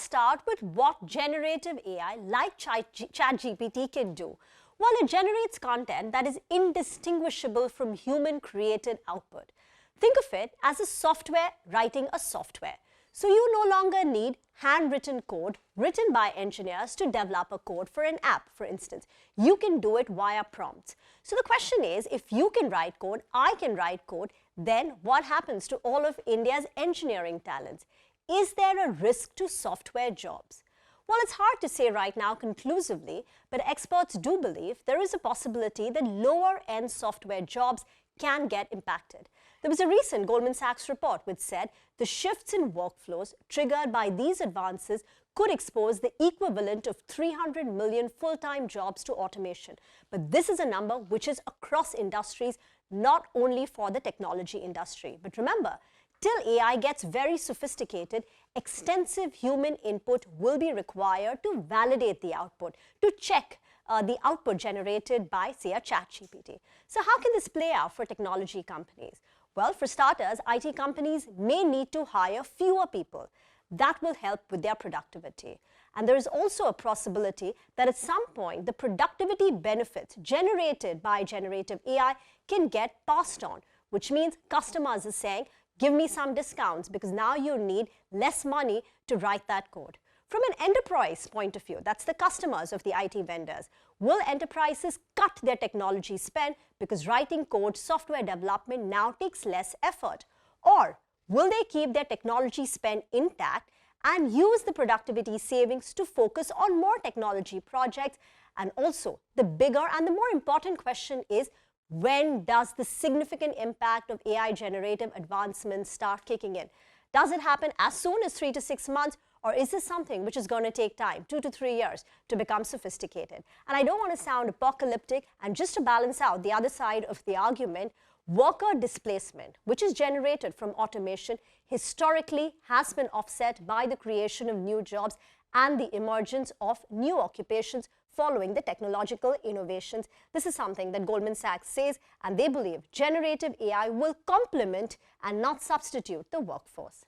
start with what generative AI like ChatGPT can do. Well, it generates content that is indistinguishable from human-created output. Think of it as a software writing a software. So you no longer need handwritten code written by engineers to develop a code for an app, for instance. You can do it via prompts. So the question is, if you can write code, I can write code, then what happens to all of India's engineering talents? Is there a risk to software jobs? Well, it's hard to say right now conclusively, but experts do believe there is a possibility that lower-end software jobs can get impacted. There was a recent Goldman Sachs report which said the shifts in workflows triggered by these advances could expose the equivalent of 300 million full-time jobs to automation. But this is a number which is across industries, not only for the technology industry. But remember, till AI gets very sophisticated, extensive human input will be required to validate the output, to check the output generated by, say, a ChatGPT. So how can this play out for technology companies? Well, for starters, IT companies may need to hire fewer people. That will help with their productivity. And there is also a possibility that at some point, the productivity benefits generated by generative AI can get passed on, which means customers are saying, give me some discounts because now you need less money to write that code. From an enterprise point of view, that's the customers of the IT vendors, will enterprises cut their technology spend because writing code, software development now takes less effort? Or will they keep their technology spend intact and use the productivity savings to focus on more technology projects? And also, the bigger and the more important question is, when does the significant impact of AI generative advancements start kicking in? Does it happen as soon as 3 to 6 months? Or is this something which is going to take time, 2 to 3 years, to become sophisticated? And I don't want to sound apocalyptic, and just to balance out the other side of the argument, worker displacement, which is generated from automation, historically has been offset by the creation of new jobs and the emergence of new occupations following the technological innovations. This is something that Goldman Sachs says, and they believe generative AI will complement and not substitute the workforce.